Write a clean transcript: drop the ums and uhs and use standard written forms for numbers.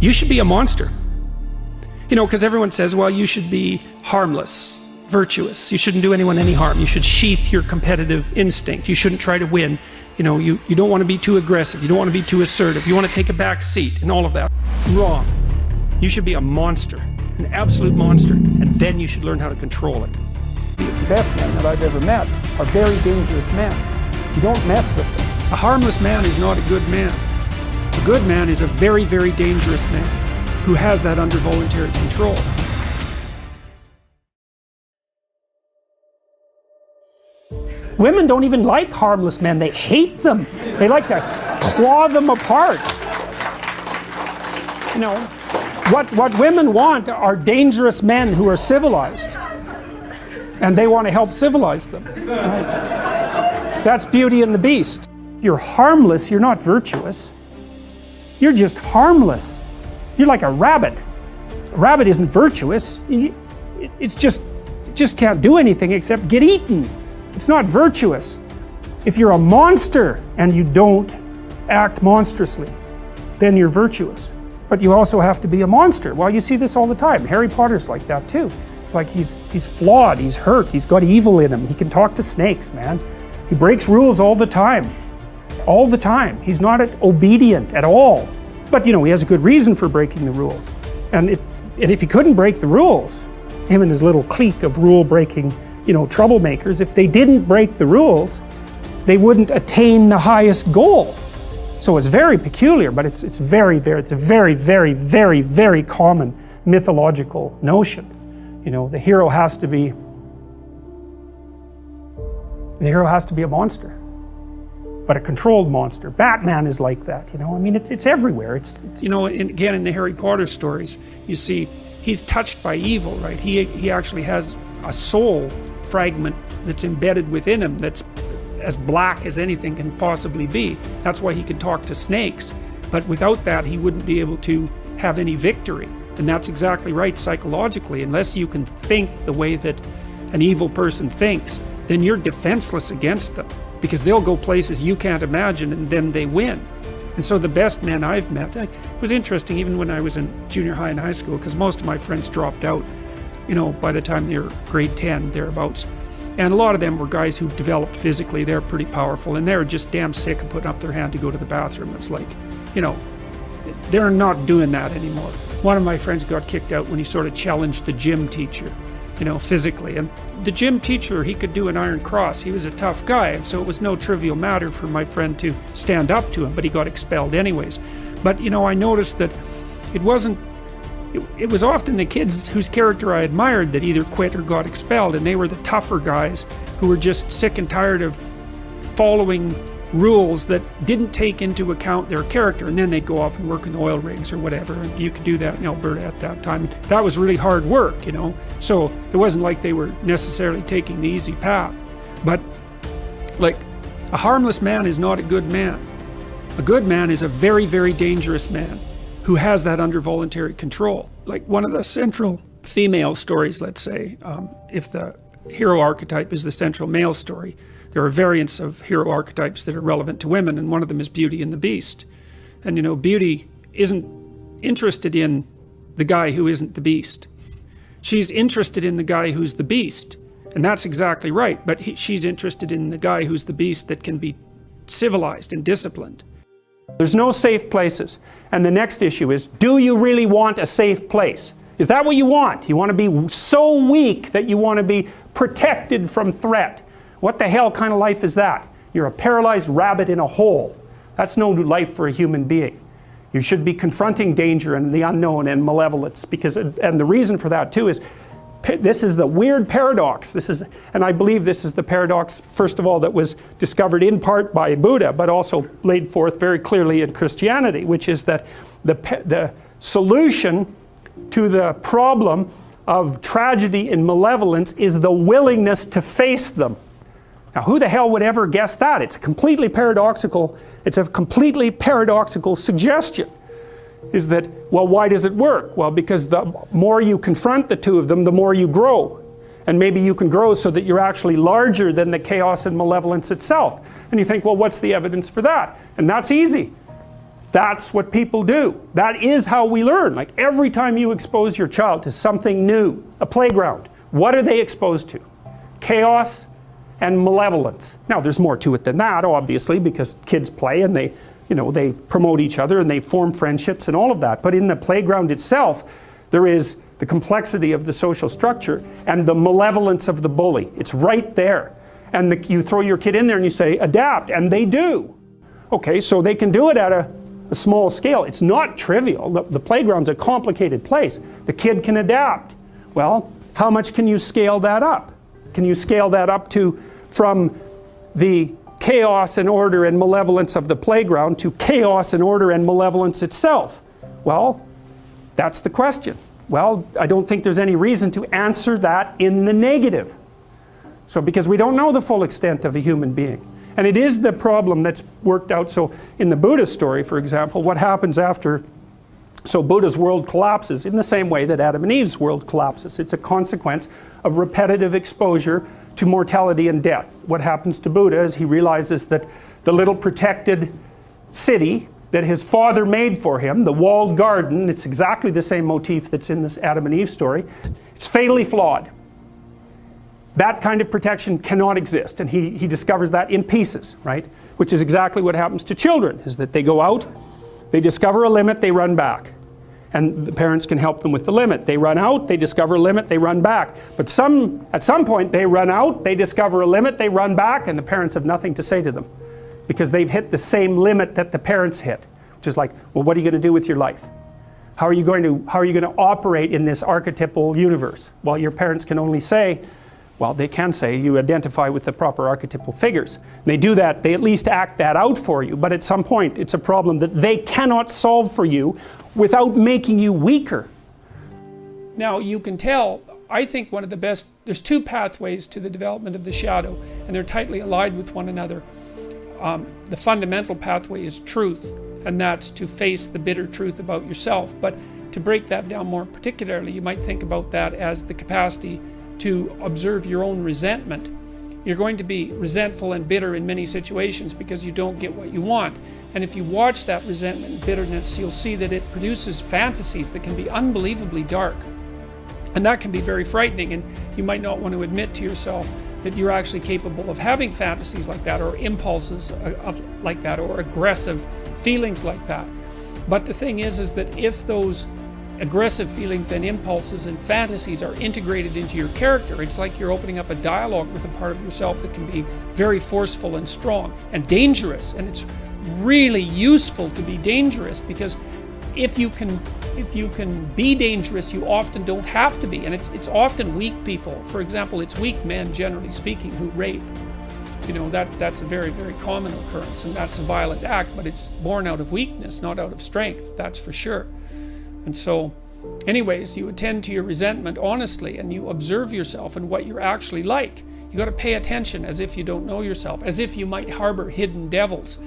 You should be a monster. You know, because everyone says, well, you should be harmless, virtuous. You shouldn't do anyone any harm. You should sheath your competitive instinct. You shouldn't try to win. You know, you don't want to be too aggressive. You don't want to be too assertive. You want to take a back seat and all of that. Wrong. You should be a monster, an absolute monster, and then you should learn how to control it. The best men that I've ever met are very dangerous men. You don't mess with them. A harmless man is not a good man. A good man is a very, very dangerous man who has that under voluntary control. Women don't even like harmless men. They hate them. They like to claw them apart. You know, what women want are dangerous men who are civilized. And they want to help civilize them. Right? That's Beauty and the Beast. You're harmless, you're not virtuous. You're just harmless. You're like a rabbit. A rabbit isn't virtuous. It just can't do anything except get eaten. It's not virtuous. If you're a monster and you don't act monstrously, then you're virtuous. But you also have to be a monster. Well, you see this all the time. Harry Potter's like that too. It's like he's flawed, he's hurt, he's got evil in him. He can talk to snakes, man. He breaks rules all the time. All the time. He's not obedient at all. But you know, he has a good reason for breaking the rules. And if he couldn't break the rules, him and his little clique of rule-breaking, you know, troublemakers, if they didn't break the rules, they wouldn't attain the highest goal. So it's very peculiar, but it's a very, very common mythological notion. You know, the hero has to be a monster, but a controlled monster. Batman is like that, you know. I mean, it's everywhere. It's you know, again in the Harry Potter stories, you see he's touched by evil, right? He actually has a soul fragment that's embedded within him that's as black as anything can possibly be. That's why he can talk to snakes. But without that, he wouldn't be able to have any victory. And that's exactly right psychologically. Unless you can think the way that an evil person thinks, then you're defenseless against them, because they'll go places you can't imagine and then they win. And so the best men I've met, it was interesting even when I was in junior high and high school, because most of my friends dropped out, you know, by the time they were grade 10, thereabouts. And a lot of them were guys who developed physically. They're pretty powerful, and they're just damn sick of putting up their hand to go to the bathroom. It was like, you know, they're not doing that anymore. One of my friends got kicked out when he sort of challenged the gym teacher, you know, physically. And the gym teacher, he could do an iron cross. He was a tough guy, and so it was no trivial matter for my friend to stand up to him, but he got expelled anyways. But, you know, I noticed that it was often the kids whose character I admired that either quit or got expelled, and they were the tougher guys who were just sick and tired of following rules that didn't take into account their character, and then they'd go off and work in the oil rigs or whatever. And you could do that in Alberta at that time. That was really hard work, you know, so it wasn't like they were necessarily taking the easy path. But like, a harmless man is not a good man. A good man is a very, very dangerous man who has that under voluntary control. Like one of the central female stories, let's say, if the hero archetype is the central male story, there are variants of hero archetypes that are relevant to women, and one of them is Beauty and the Beast. And you know, Beauty isn't interested in the guy who isn't the beast. She's interested in the guy who's the beast, and that's exactly right, but she's interested in the guy who's the beast that can be civilized and disciplined. There's no safe places. And the next issue is, do you really want a safe place? Is that what you want? You want to be so weak that you want to be protected from threat? What the hell kind of life is that? You're a paralyzed rabbit in a hole. That's no life for a human being. You should be confronting danger and the unknown and malevolence, and the reason for that too is, this is the weird paradox. And I believe this is the paradox, first of all, that was discovered in part by Buddha, but also laid forth very clearly in Christianity, which is that the solution to the problem of tragedy and malevolence is the willingness to face them. Now, who the hell would ever guess that? It's a completely paradoxical suggestion. Is that, well, why does it work? Well, because the more you confront the two of them, the more you grow. And maybe you can grow so that you're actually larger than the chaos and malevolence itself. And you think, well, what's the evidence for that? And that's easy. That's what people do. That is how we learn. Like every time you expose your child to something new, a playground, what are they exposed to? Chaos and malevolence. Now there's more to it than that, obviously, because kids play and they, you know, they promote each other and they form friendships and all of that. But in the playground itself, there is the complexity of the social structure and the malevolence of the bully. It's right there. And you throw your kid in there and you say, adapt, and they do. Okay, so they can do it at a small scale. It's not trivial. The playground's a complicated place. The kid can adapt. Well, how much can you scale that up? Can you scale that up to from the chaos and order and malevolence of the playground to chaos and order and malevolence itself? Well, that's the question. Well, I don't think there's any reason to answer that in the negative. So, because we don't know the full extent of a human being. And it is the problem that's worked out. So in the Buddha story, for example, what happens after, so Buddha's world collapses in the same way that Adam and Eve's world collapses. It's a consequence of repetitive exposure to mortality and death. What happens to Buddha is he realizes that the little protected city that his father made for him, the walled garden, it's exactly the same motif that's in this Adam and Eve story, it's fatally flawed. That kind of protection cannot exist, and he discovers that in pieces, right? Which is exactly what happens to children, is that they go out, they discover a limit, they run back. And the parents can help them with the limit. They run out, they discover a limit, they run back. But at some point they run out, they discover a limit, they run back, and the parents have nothing to say to them. Because they've hit the same limit that the parents hit. Which is like, well, what are you going to do with your life? How are you going to operate in this archetypal universe? Well, your parents can only say, well, they can say you identify with the proper archetypal figures. They do that, they at least act that out for you, but at some point it's a problem that they cannot solve for you without making you weaker. Now you can tell, I think one of the best, there's two pathways to the development of the shadow, and they're tightly allied with one another. The fundamental pathway is truth, and that's to face the bitter truth about yourself. But to break that down more particularly, you might think about that as the capacity to observe your own resentment. You're going to be resentful and bitter in many situations because you don't get what you want. And if you watch that resentment and bitterness, you'll see that it produces fantasies that can be unbelievably dark. And that can be very frightening, and you might not want to admit to yourself that you're actually capable of having fantasies like that, or impulses like that, or aggressive feelings like that. But the thing is that if those aggressive feelings and impulses and fantasies are integrated into your character, it's like you're opening up a dialogue with a part of yourself that can be very forceful and strong and dangerous. And it's really useful to be dangerous, because if you can be dangerous, you often don't have to be. And it's often weak people. For example, it's weak men, generally speaking, who rape. You know, that's a very, very common occurrence, and that's a violent act, but it's born out of weakness, not out of strength, that's for sure. And so, anyways, you attend to your resentment honestly, and you observe yourself and what you're actually like. You got to pay attention as if you don't know yourself, as if you might harbor hidden devils.